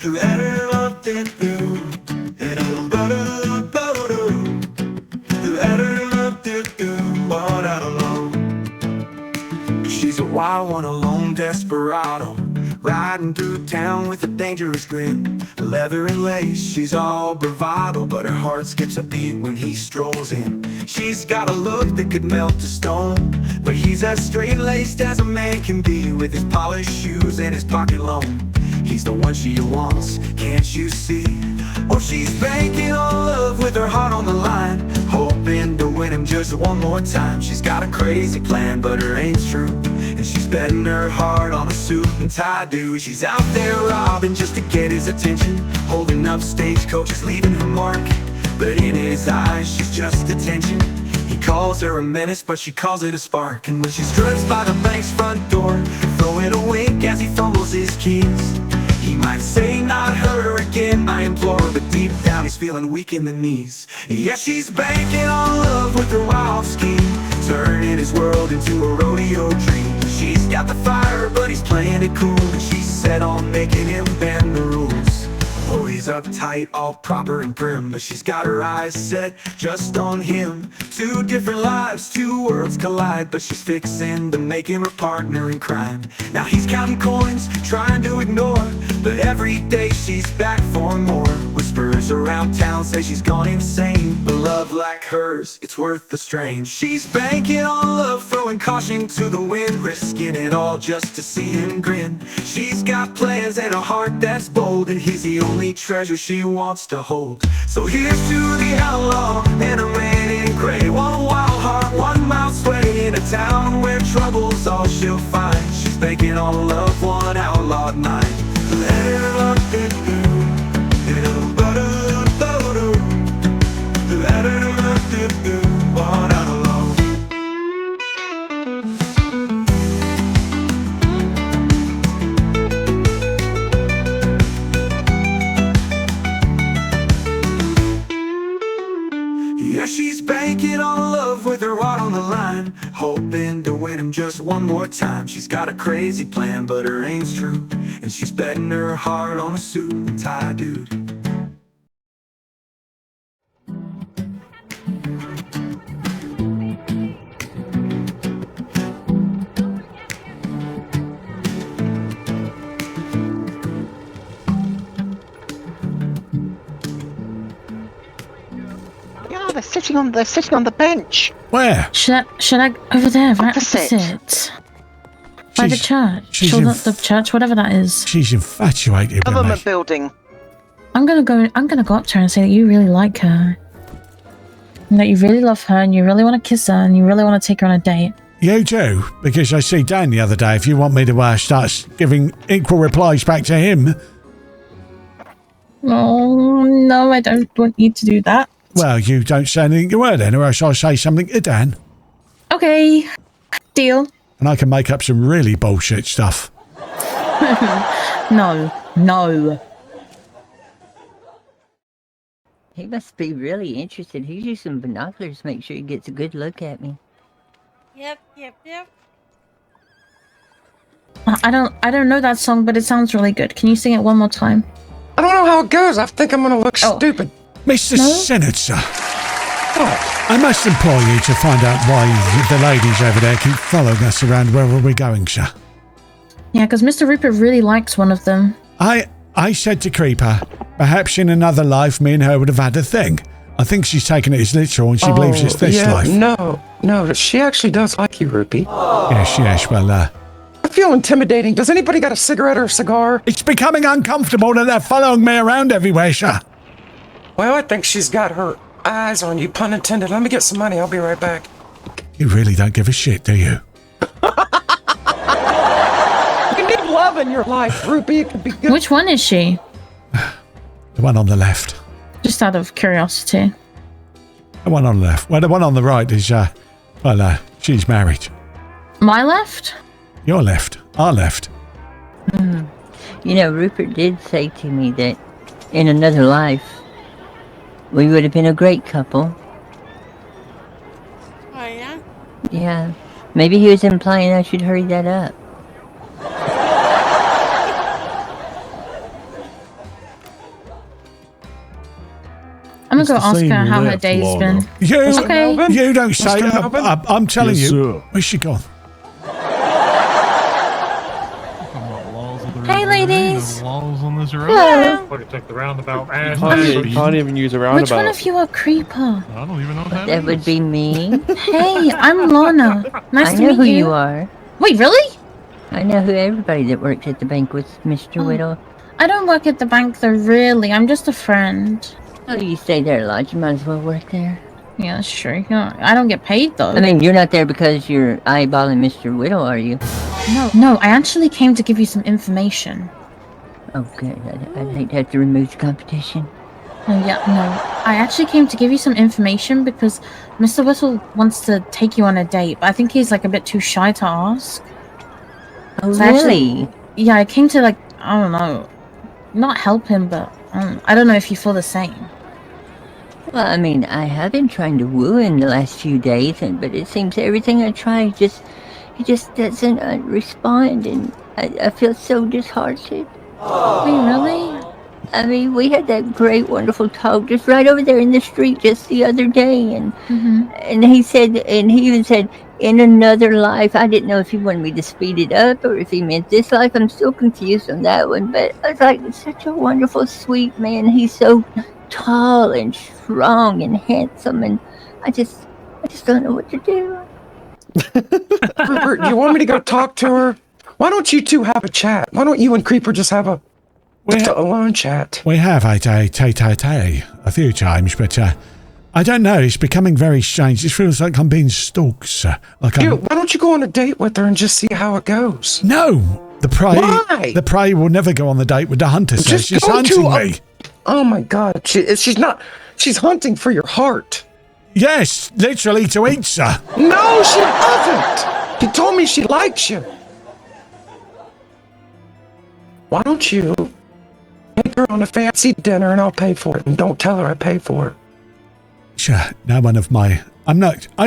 She's a wild one, a lone desperado, riding through town with a dangerous grin. Leather and lace, she's all bravado, but her heart skips a beat when he strolls in. She's got a look that could melt a stone, but he's as straight-laced as a man can be, with his polished shoes and his pocket long. He's the one she wants, can't you see? Oh, she's banking on love with her heart on the line, hoping to win him just one more time. She's got a crazy plan, but her aim's true, and she's betting her heart on a suit and tie do. She's out there robbing just to get his attention, holding up stagecoaches, leaving her mark, but in his eyes she's just attention. He calls her a menace, but she calls it a spark. And when she struts by the bank's front door, throwing a wink as he fumbles his keys, he might say, not her again, I implore, but deep down he's feeling weak in the knees. Yeah, she's banking on love with her wild scheme, turning his world into a rodeo dream. She's got the fire, but he's playing it cool, and she's set on making him bend the rules. Oh, he's uptight, all proper and prim, but she's got her eyes set just on him. Two different lives, two worlds collide, but she's fixing to make him her partner in crime. Now he's counting coins, trying to ignore, but every day she's back for more. Whispers around town say she's gone insane, but love like hers, it's worth the strain. She's banking on love, throwing caution to the wind, risking it all just to see him grin. She's got plans and a heart that's bold, and he's the only treasure she wants to hold. So here's to the outlaw and a man in gray, one wild heart, 1 mile sway, in a town where trouble's all she'll find. She's banking on love, one outlawed mind. Yeah, she's banking on love with her heart on the line, hoping to win him just one more time. She's got a crazy plan, but her aim's true, and she's betting her heart on a suit and tie dude. They're sitting on the bench. Where? Should I over there, right Opposite. By the church, or not the church, whatever that is. She's infatuated with me. Government building. I'm gonna go up to her and say that you really like her, and that you really love her, and you really want to kiss her, and you really want to take her on a date. You do? Because I see Dan the other day. If you want me to start giving equal replies back to him. Oh no, I don't want you to do that. Well, you don't say anything to her then, or else I'll say something to Dan. Okay, deal. And I can make up some really bullshit stuff. No. He must be really interested. He's using binoculars to make sure he gets a good look at me. Yep. I don't know that song, but it sounds really good. Can you sing it one more time? I don't know how it goes. I think I'm gonna look stupid. Mr. Senator, I must implore you to find out why the ladies over there keep following us around wherever we're going, sir. Yeah, because Mr. Rupert really likes one of them. I said to Creeper, perhaps in another life me and her would have had a thing. I think she's taken it as literal and she believes it's this life. No, she actually does like you, Rupee. Yes, well, I feel intimidating. Does anybody got a cigarette or a cigar? It's becoming uncomfortable that they're following me around everywhere, sir. Well, I think she's got her eyes on you, pun intended. Let me get some money. I'll be right back. You really don't give a shit, do you? You need love in your life, Rupee. It could be good. Which one is she? The one on the left. Just out of curiosity. The one on the left. Well, the one on the right is, she's married. My left? Your left. Our left. You know, Rupert did say to me that in another life, we would have been a great couple. Oh, yeah? Yeah. Maybe he was implying I should hurry that up. gonna go ask her how her day's been. Okay. You don't say. I'm telling Yes, you. sir. Where's she gone? Hey, ladies. Laws on this road. Hello. Take the roundabout. Can't even use a roundabout. Which one of you are creeper? I don't even know what that That would be me. Hey, I'm Lana. Nice I to know meet who you. you are. Wait, really? I know who everybody that works at the bank with, Mr. Whittle. I don't work at the bank though, really. I'm just a friend. Oh, you stay there a lot. You might as well work there. Yeah, that's true. You know, I don't get paid though. I mean, you're not there because you're eyeballing Mr. Whittle, are you? No, I actually came to give you some information. Oh, good. I'd hate to have to remove the competition. Oh, yeah, no. I actually came to give you some information because Mr. Whittle wants to take you on a date, but I think he's like a bit too shy to ask. Oh, So really? Yeah, I came to like, I don't know, not help him, but I don't know if you feel the same. Well, I mean, I have been trying to woo him the last few days, but it seems everything I try, he just doesn't respond, and I feel so disheartened. Wait, really? I mean, we had that great, wonderful talk just right over there in the street just the other day, and he even said, in another life. I didn't know if he wanted me to speed it up or if he meant this life. I'm still confused on that one, but I was like, such a wonderful, sweet man. He's so tall and strong and handsome, and I just don't know what to do. Rupert, you want me to go talk to her? Why don't you two have a chat? Why don't you and Creeper just have a alone chat? We have had a tete-a-tete a few times, but I don't know. It's becoming very strange. It feels like I'm being stalked, sir. Like Dude, why don't you go on a date with her and just see how it goes? No, the prey. Why? The prey will never go on the date with the hunter. Sir. Just She's go hunting to me. Oh my God, she's not. She's hunting for your heart. Yes, literally to eat, sir. No, she doesn't. She told me she likes you. Why don't you take her on a fancy dinner and I'll pay for it, and don't tell her I paid for it. Sure, no one of my... I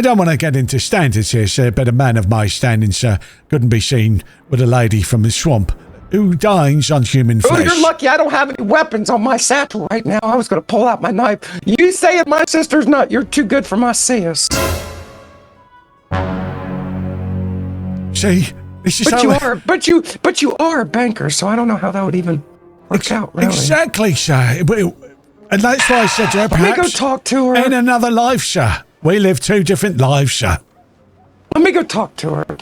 don't want to get into standards here, sir, but a man of my standing, sir, couldn't be seen with a lady from the swamp who dines on human Oh, flesh. you're lucky I don't have any weapons on my satchel right now. I was going to pull out my knife. You say it, my sister's not. You're too good for my sis. See, this is But you are a banker, so I don't know how that would even work out, really. Exactly, sir. And that's why I said to her, Let me go perhaps talk to her. in another life, sir. We live two different lives, sir. Let me go talk to her.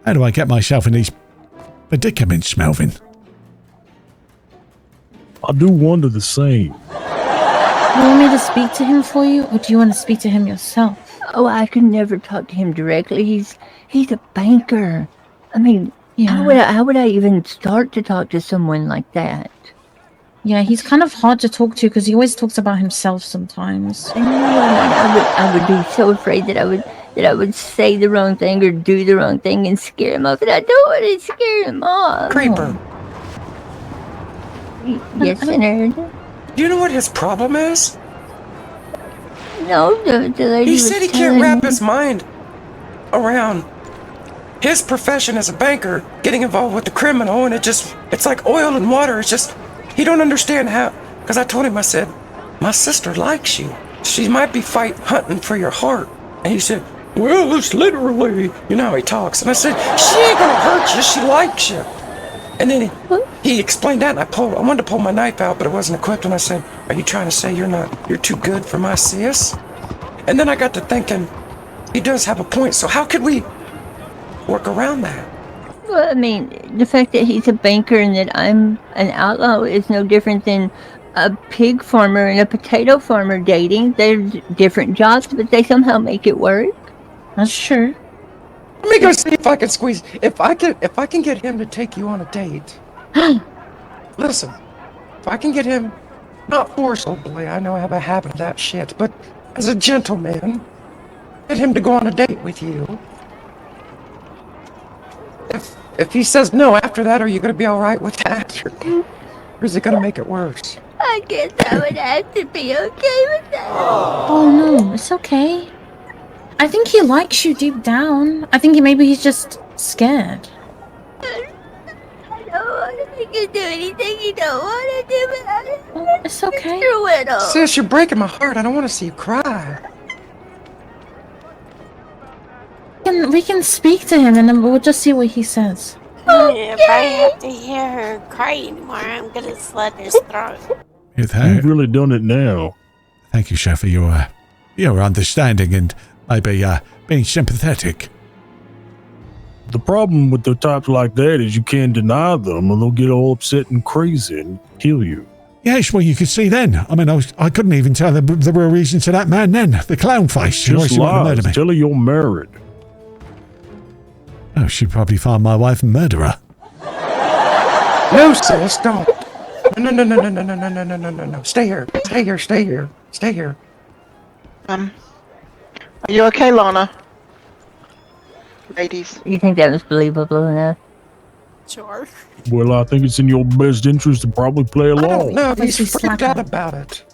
How do I get myself in these predicaments, Melvin? I do wonder the same. You want me to speak to him for you, or do you want to speak to him yourself? Oh, I could never talk to him directly. He's a banker. I mean, how would I even start to talk to someone like that? Yeah, he's kind of hard to talk to because he always talks about himself sometimes. I know. I would be so afraid that I would say the wrong thing or do the wrong thing and scare him off, and I don't want to scare him off. Creeper. Yes, Synard. Do you know what his problem is? No, the lady He said he can't telling wrap me. his mind around his profession as a banker getting involved with the criminal, and it's like oil and water. It's just, he don't understand how, because I told him, I said, my sister likes you. She might be hunting for your heart. And he said, well, it's literally, you know how he talks. And I said, she ain't gonna hurt you, she likes you. And then he explained that, and I wanted to pull my knife out, but it wasn't equipped, and I said, are you trying to say you're too good for my sis? And then I got to thinking, he does have a point, so how could we work around that? Well, I mean, the fact that he's a banker and that I'm an outlaw is no different than a pig farmer and a potato farmer dating. They're different jobs, but they somehow make it work. That's true. Let me go see if I can squeeze. If I can get him to take you on a date. Listen, if I can get him, not forcibly, I know I have a habit of that shit, but as a gentleman, get him to go on a date with you. If he says no after that, are you going to be all right with that, or is it going to make it worse? I guess I would have to be okay with that. Oh no, it's okay. I think he likes you deep down. I think maybe he's just scared. I don't want to be can do anything you don't want to do, but It's okay. Mr. Whittle. Sis, you're breaking my heart. I don't want to see you cry. We can speak to him and then we'll just see what he says. If I have to hear her cry anymore, I'm gonna slit his throat. You've really done it now. Thank you, sir, for your understanding and maybe being sympathetic. The problem with the types like that is you can't deny them, or they'll get all upset and crazy and kill you. Yes, well, you could see then. I mean, I couldn't even tell the real reason to that man then. The clown face. Just She wanted to murder lies. me. Tell her you're married. Oh, she'd probably find my wife and murder her. No, sis, don't. No. Stay here. Are you okay, Lana? Ladies. You think that was believable enough? Sure. Well, I think it's in your best interest to probably play I along. don't know if Let's he's just freaked slap out him. about it.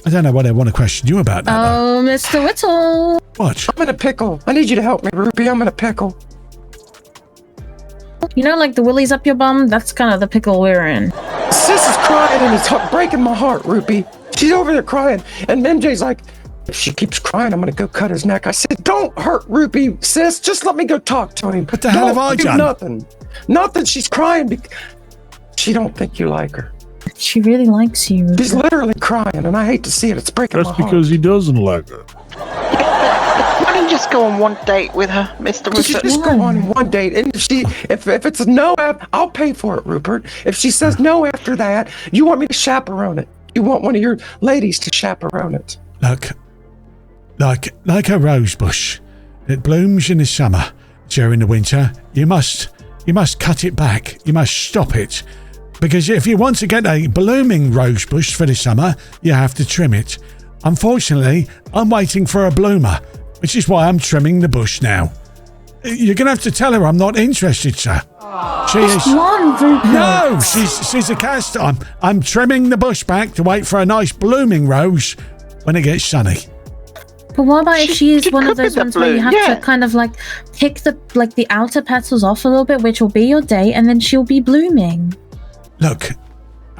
I don't know what I want to question you about that, though. Oh, Mr. Whittle. What? I'm in a pickle. I need you to help me, Ruby. I'm in a pickle. You know, like the willies up your bum? That's kind of the pickle we're in. Sis is crying and it's breaking my heart, Ruby. She's over there crying. And MJ's like, if she keeps crying, I'm going to go cut his neck. I said, don't hurt Ruby, sis. Just let me go talk to him. What the hell have I do done? Nothing. Nothing. She's crying because she don't think you like her. She really likes you. She's literally crying, and I hate to see it. It's breaking That's my heart. because he doesn't like her. Why don't you just go on one date with her, Mr. Could you Whittle? just go on one date, and if it's a no, I'll pay for it, Rupert. If she says no after that, you want me to chaperone it. You want one of your ladies to chaperone it. Look, like a rose bush. It blooms in the summer. During the winter, you must cut it back. You must stop it. Because if you want to get a blooming rose bush for the summer, you have to trim it. Unfortunately, I'm waiting for a bloomer, which is why I'm trimming the bush now. You're going to have to tell her I'm not interested, sir. She is... Blonde, Rupert. No, she's a cast. I'm trimming the bush back to wait for a nice blooming rose when it gets sunny. But what about if she is She one of could be those the ones where you blue, have yeah. to kind of like pick the outer petals off a little bit, which will be your date, and then she'll be blooming. Look,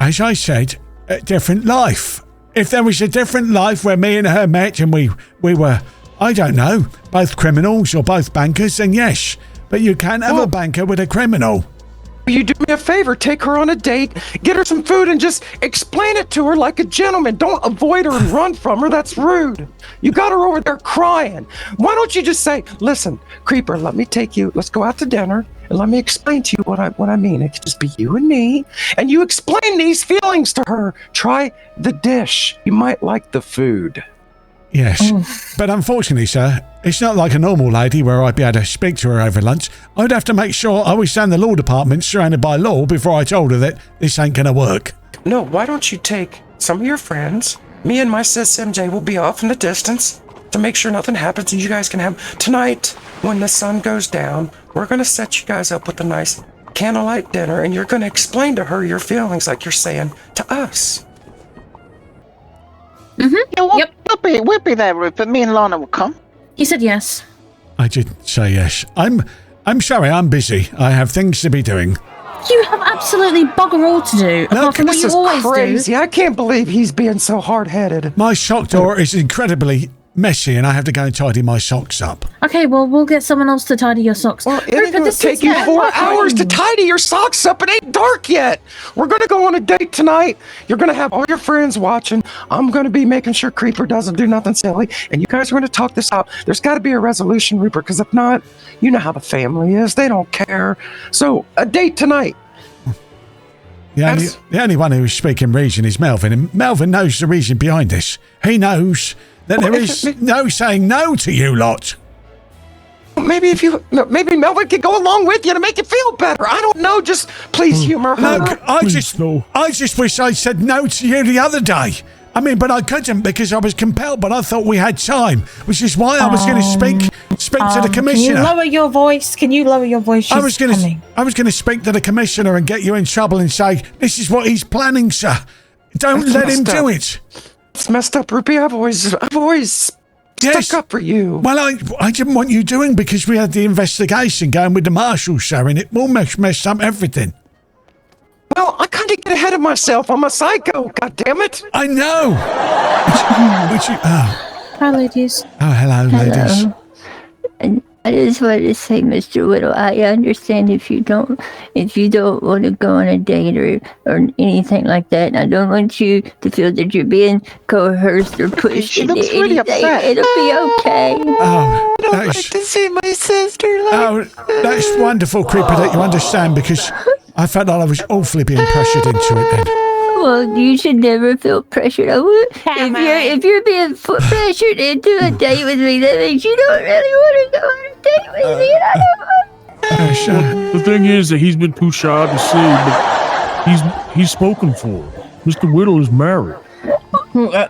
as I said, a different life. If there was a different life where me and her met and we were, I don't know, both criminals or both bankers, then yes. But you can't have a banker with a criminal. Will you do me a favor? Take her on a date, get her some food, and just explain it to her like a gentleman. Don't avoid her and run from her. That's rude. You got her over there crying. Why don't you just say, listen, Creeper, let me take you. Let's go out to dinner, and let me explain to you what I mean. It could just be you and me, and you explain these feelings to her. Try the dish. You might like the food. Yes, but unfortunately, sir, it's not like a normal lady where I'd be able to speak to her over lunch. I'd have to make sure I was down the law department surrounded by law before I told her that this ain't gonna work. No, why don't you take some of your friends? Me and my sis MJ will be off in the distance to make sure nothing happens, and you guys can have tonight when the sun goes down. We're gonna set you guys up with a nice candlelight dinner, and you're gonna explain to her your feelings like you're saying to us. Yeah, Yep. we'll be there, Rupert. Me and Lana will come. He said yes. I did say yes. I'm sorry, I'm busy. I have things to be doing. You have absolutely bugger all to do, apart from what This you is always crazy. I can't believe he's being so hard-headed. My sock drawer is incredibly messy and I have to go and tidy my socks up. do. Okay, well, we'll get someone else to tidy your socks. Well, it ain't Rupert, gonna this take is you not 4 working. hours to tidy your socks up. It ain't dark yet. We're gonna go on a date tonight. You're gonna have all your friends watching. I'm gonna be making sure Creeper doesn't do nothing silly. And you guys are gonna talk this out. There's gotta be a resolution, Rupert, because if not, you know how the family is. They don't care. So, a date tonight. The only one who's speaking reason is Melvin, and Melvin knows the reason behind this. He knows that there is no saying no to you lot. Maybe Melvin could go along with you to make you feel better. I don't know. Just please humor her. Look, I just wish I said no to you the other day. I mean, but I couldn't because I was compelled, but I thought we had time, which is why I was going to speak to the commissioner. Can you lower your voice? Can you lower your voice? I was She's coming. going to speak to the commissioner and get you in trouble and say, this is what he's planning, sir. Don't That's let him messed do up. it. It's messed up, Ruby. I've always Yes. stuck up for you. Well, I didn't want you doing because we had the investigation going with the marshals, sir, and it all messed up everything. Well, I kind of get ahead of myself. I'm a psycho. God damn it! I know. Would you? Oh, Hi, ladies. hello, ladies. And I just wanted to say, Mr. Whittle, I understand if you don't want to go on a date or anything like that. And I don't want you to feel that you're being coerced or pushed She into looks really anything. upset. It'll be okay. Oh, I don't like to see my sister like that's wonderful, Creeper, that you understand, because I felt like I was awfully being pressured into it then. Well, you should never feel pressured. If you're being pressured into a date with me, that means you don't really want to go on a date with me. And I don't Sure. The thing is that he's been too shy to say, but he's spoken for. Mr. Whittle is married. Sister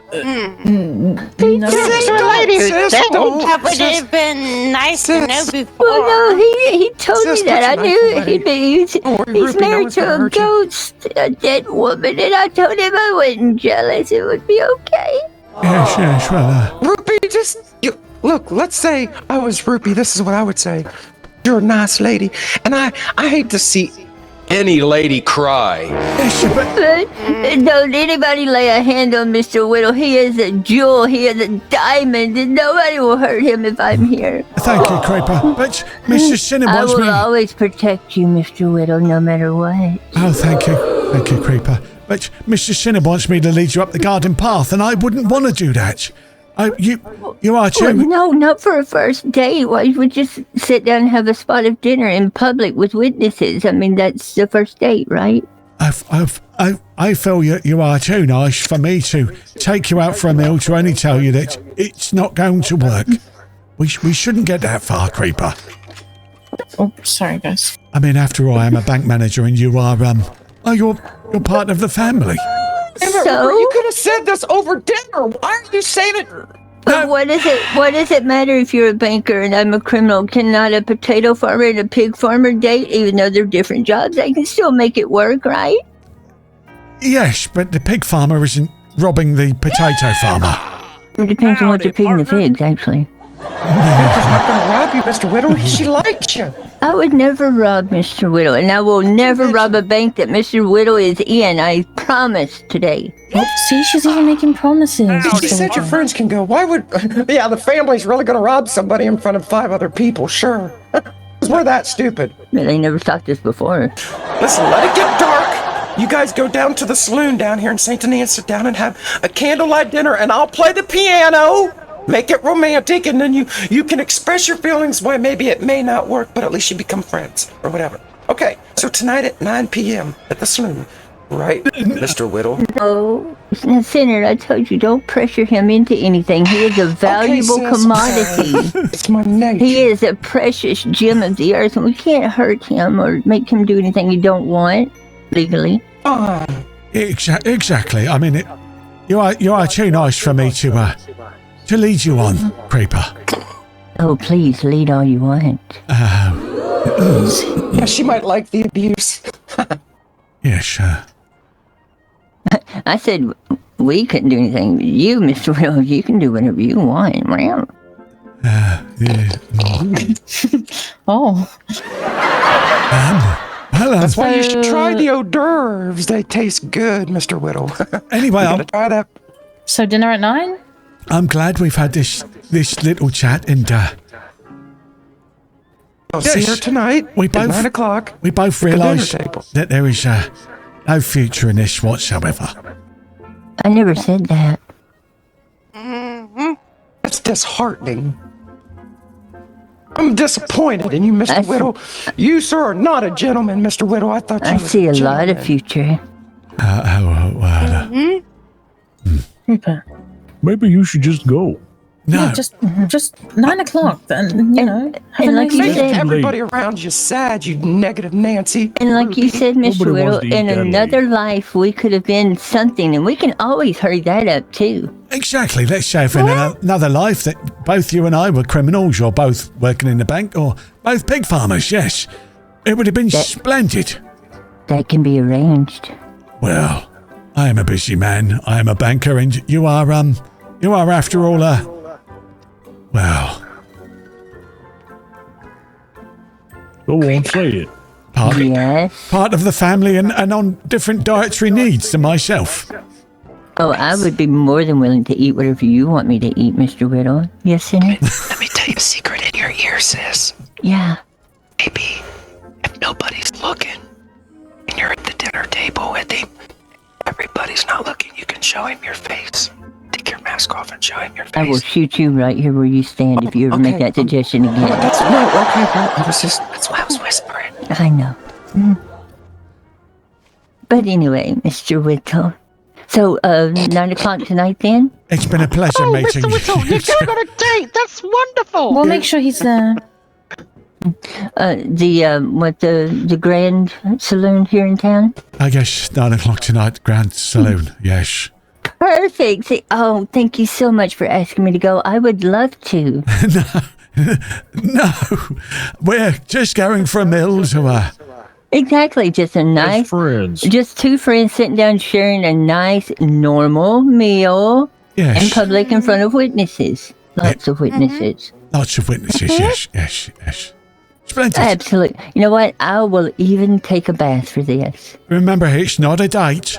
lady who's dead. that would have been nice to know before. Well, no, he told me that. I knew he's Ruby, no married one's to gonna a hurt you. ghost, a dead woman, and I told him I wasn't jealous. It would be okay. Yes, well, Rupee, look. Let's say I was Rupee. This is what I would say. You're a nice lady, and I hate to see any lady cry. But don't anybody lay a hand on Mr. Whittle. He is a jewel. He is a diamond, and nobody will hurt him if I'm here. thank you, Creeper. But Mr. Sinner I wants will me... always protect you, Mr. Whittle, no matter what. Oh, thank you, Creeper. But Mr. Sinner wants me to lead you up the garden path, and I wouldn't want to do that. You are too... Well, no, not for a first date. Why you would just sit down and have a spot of dinner in public with witnesses? I mean, that's the first date, right? I feel you are too nice for me to take you out for a meal to only tell you that it's not going to work. We shouldn't get that far, Creeper. Oh, sorry, guys. I mean, after all, I am a bank manager, and you are you're part of the family. So? You could have said this over dinner. Why are you saying it? But what does it matter if you're a banker and I'm a criminal? Cannot a potato farmer and a pig farmer date, even though they're different jobs? They can still make it work, right? Yes, but the pig farmer isn't robbing the potato farmer. It depends on what you're feeding the pigs, actually. She's not going to rob you, Mr. Whittle. She likes you. I would never rob Mr. Whittle, and I will never rob a bank that Mr. Whittle is in. I promise today. Oh, see, she's even making promises. You said your friends can go. Why would... Yeah, the family's really going to rob somebody in front of 5 other people, sure. Because we're that stupid. But they never thought this before. Listen, let it get dark. You guys go down to the saloon down here in St. Denis and sit down and have a candlelight dinner, and I'll play the piano. Make it romantic, and then you can express your feelings why maybe it may not work, but at least you become friends or whatever. Okay, so tonight at 9 p.m. at the saloon, right, Mr. Whittle? Oh, now, Synard, I told you, don't pressure him into anything. He is a valuable sis. commodity. It's my nature. He is a precious gem of the earth, and we can't hurt him or make him do anything he don't want legally. Fine. Exactly. I mean, you are too nice for me to lead you on, Creeper. Oh, please, lead all you want. Yeah, she might like the abuse. Yeah, sure. I said we couldn't do anything. You, Mr. Will, you can do whatever you want. Yeah. Oh. Hello. That's why you should try the hors d'oeuvres. They taste good, Mr. Whittle. Anyway, You gotta try that. So dinner at 9? I'm glad we've had this little chat, and I'll see her tonight at 9 o'clock. We both at the dinner realise table. that there is no future in this whatsoever. I never said that. That's disheartening. I'm disappointed in you, Mr. Whittle. You, sir, are not a gentleman, Mr. Whittle. I thought you I were see a lot gentleman. of future. Creeper. Maybe you should just go. No. Yeah, just 9 o'clock, then, you know. Have a and like nice you day. said- Everybody around you sad, you negative Nancy. And like you said, Mr. Nobody Whittle, wants to eat in that another life, we could have been something, and we can always hurry that up, too. Exactly. Let's say if in another life that both you and I were criminals, or both working in the bank, or both pig farmers, yes. It would have been splendid. That can be arranged. Well, I am a busy man. I am a banker, and you are after all well, Go on, say it. Yes. Part of the family and on different dietary needs than myself. Oh, I would be more than willing to eat whatever you want me to eat, Mr. Whittle. Yes, Synard? Let me tell you a secret in your ear, sis. Yeah. Maybe if nobody's looking and you're at the dinner table with him, everybody's not looking, you can show him your face. Take your mask off and show him your face. I will shoot you right here where you stand if you ever make that suggestion again. That's why I was whispering. I know. But anyway, Mr. Whittle. So, 9 o'clock tonight then? It's been a pleasure meeting Mr. Whittle, you're going on a date. That's wonderful. We'll make sure he's there. The Grand Saloon here in town? I guess 9 o'clock tonight, Grand Saloon, yes. Perfect. Oh, thank you so much for asking me to go. I would love to. No, we're just going for a meal to Exactly, just a nice friends. Just two friends sitting down sharing a nice, normal meal in public in front of witnesses. Lots of witnesses. Lots of witnesses, yes. Splendid. Absolutely. You know what? I will even take a bath for this. Remember, it's not a date.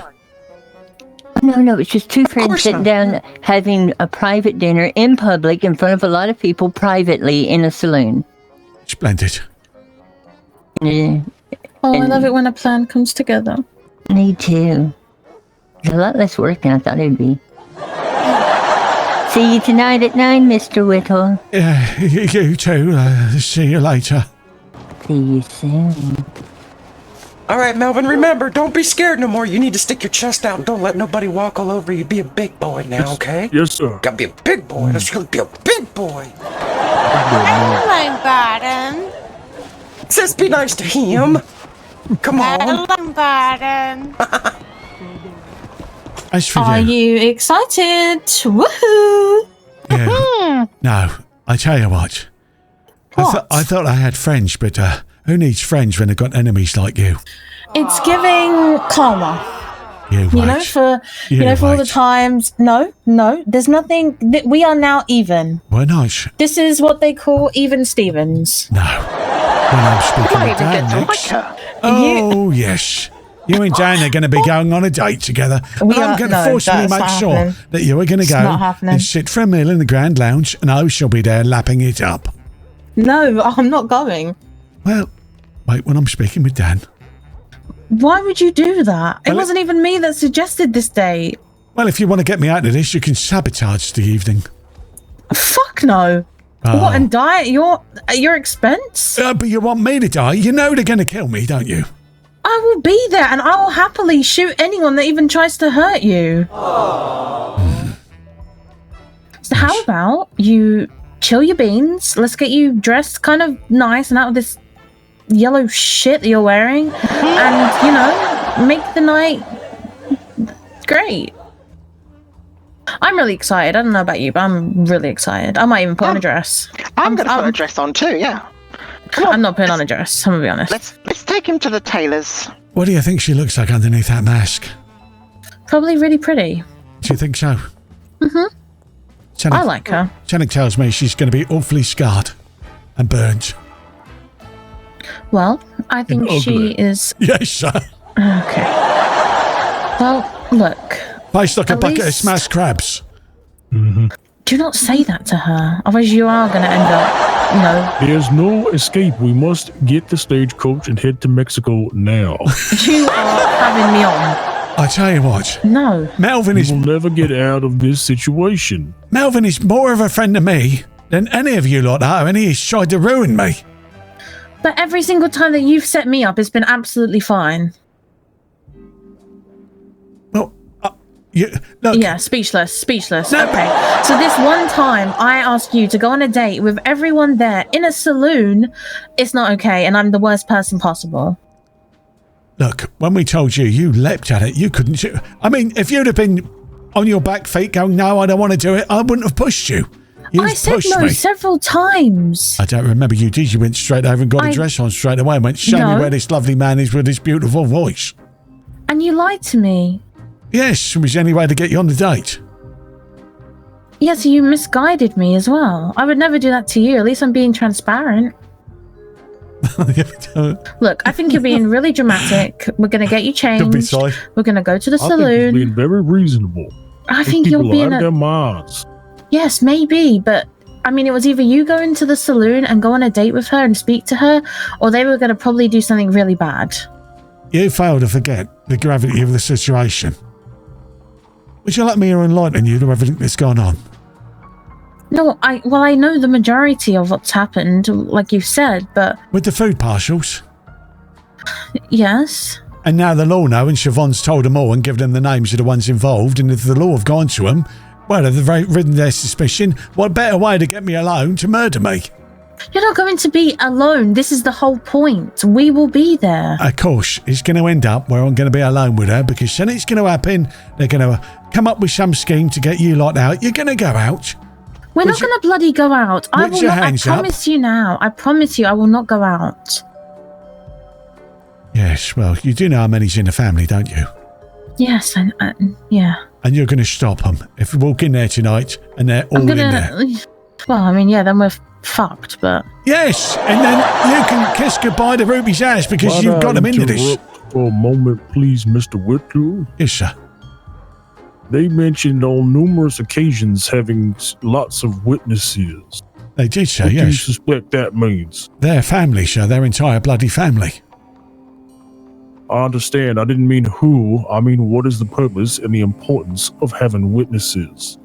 No, it's just two friends sitting down having a private dinner in public in front of a lot of people privately in a saloon. Splendid. Oh, I love it when a plan comes together. Me too. It's a lot less work than I thought it'd be. See you tonight at 9, Mr. Whittle. Yeah, you too. See you later. See you soon. All right, Melvin, remember, don't be scared no more. You need to stick your chest out and don't let nobody walk all over you. Be a big boy now, okay? Yes, sir. Gotta be a big boy. Let's really be a big boy. Hello, Bottom. Sis, be nice to him. Come on. Hello, Bottom. As for Are you excited? Woohoo! Yeah. No, I tell you what. I thought I had friends, but who needs friends when they've got enemies like you? It's giving karma. You know, for all the times. No, there's nothing. We are now even. We're not. This is what they call even Stevens. No. When I'm speaking with Dan next. Oh, yes. You and Dan are going to be going on a date together. And I'm going to forcefully make sure that you are going to go and sit for a meal in the Grand Lounge, and I shall be there lapping it up. No, I'm not going. Well, wait when I'm speaking with Dan. Why would you do that? It wasn't even me that suggested this date. Well, if you want to get me out of this, you can sabotage the evening. Fuck no. What, and die at your expense? But you want me to die? You know they're going to kill me, don't you? I will be there, and I will happily shoot anyone that even tries to hurt you. So how about you chill your beans? Let's get you dressed kind of nice and out of this yellow shit that you're wearing, and make the night great. I'm really excited. I don't know about you, but I'm really excited. I might even put on a dress. I'm going to put a dress on too, yeah. I'm not putting on a dress, I'm going to be honest. Let's take him to the tailor's. What do you think she looks like underneath that mask? Probably really pretty. Do you think so? Mm-hmm. I like her. Channing tells me she's going to be awfully scarred and burned. Well, I think she is... Yes, sir. Okay. Well, look. Face like a bucket of smashed crabs. Do not say that to her. Otherwise you are going to end up, There's no escape. We must get the stagecoach and head to Mexico now. You are having me on. I tell you what. No. Melvin is... We'll never get out of this situation. Melvin is more of a friend to me than any of you lot are, and he has tried to ruin me. But every single time that you've set me up, it's been absolutely fine. Well, look. Yeah, speechless. No. Okay, so this one time I asked you to go on a date with everyone there in a saloon, it's not okay, and I'm the worst person possible. Look, when we told you, you leapt at it. You couldn't... I mean, if you'd have been on your back feet going, no, I don't want to do it, I wouldn't have pushed you. I said no several times. I don't remember you did. You went straight over and got a dress on straight away and went, show me where this lovely man is with his beautiful voice. And you lied to me. Yes, was there any way to get you on the date? Yes, you misguided me as well. I would never do that to you. At least I'm being transparent. Look, I think you're being really dramatic. We're going to get you changed. We're going to go to the I think saloon. he's being very reasonable. I think you're people being out of their minds. Yes, maybe, but I mean, it was either you going to the saloon and go on a date with her and speak to her, or they were going to probably do something really bad. You fail to forget the gravity of the situation. Would you like me to enlighten you to everything that's gone on? No, I know the majority of what's happened, like you said, but... With the food parcels? Yes. And now the law know, and Siobhan's told them all and given them the names of the ones involved, and if the law have gone to them, well, they've ridden their suspicion. What better way to get me alone to murder me? You're not going to be alone. This is the whole point. We will be there. Of course, it's going to end up where I'm going to be alone with her, because something's going to happen. They're going to come up with some scheme to get you locked out. You're going to go out. We're not going to bloody go out. I will not. I promise you now. I promise you I will not go out. Yes, well, you do know how many's in the family, don't you? Yes, yeah. And you're going to stop them. If you walk in there tonight and they're all in there. Well, I mean, yeah, then we're fucked, but... Yes, and then you can kiss goodbye to Ruby's ass because you've got them into this. For a moment, please, Mr. Whitfield. Yes, sir. They mentioned on numerous occasions having lots of witnesses. They did, sir, What yes. do you suspect that means? Their family, sir. Their entire bloody family. I understand. I didn't mean who. I mean, what is the purpose and the importance of having witnesses?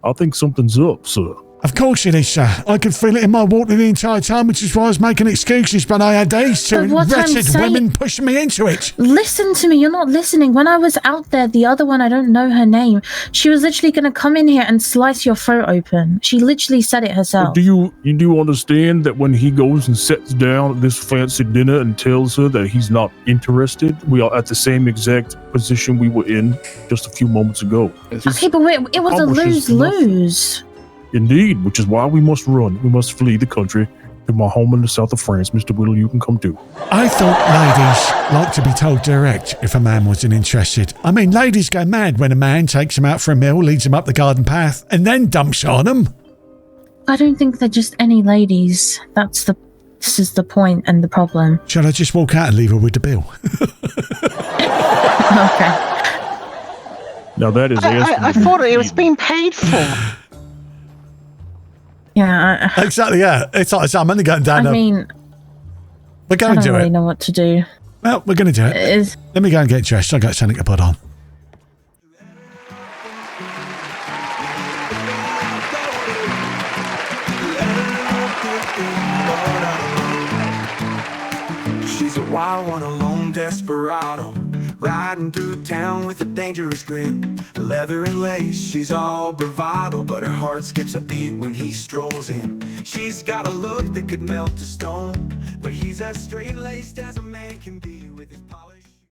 I think something's up, sir. Of course it is, sir. I could feel it in my water the entire time, which is why I was making excuses, but I had these two wretched women pushing me into it. Listen to me, you're not listening. When I was out there, the other one, I don't know her name, she was literally going to come in here and slice your throat open. She literally said it herself. Do you understand that when he goes and sits down at this fancy dinner and tells her that he's not interested, we are at the same exact position we were in just a few moments ago. Okay, but it was a lose-lose. Indeed, which is why we must run. We must flee the country to my home in the south of France. Mr. Whittle, you can come too. I thought ladies like to be told direct if a man wasn't interested. I mean, ladies go mad when a man takes them out for a meal, leads them up the garden path, and then dumps on them. I don't think they're just any ladies. This is the point and the problem. Shall I just walk out and leave her with the bill? Okay. Now that is I thought it was being paid for. Yeah. Exactly, yeah. It's like I'm only going down. I mean, we're going to I don't really it. know what to do. Well, we're going to do it. Let me go and get dressed. I got something to put on. She's a wild one, a lone desperado, riding through town with a dangerous grip. Leather and lace, she's all bravado, but her heart skips a beat when he strolls in. She's got a look that could melt a stone, but he's as straight-laced as a man can be with his polished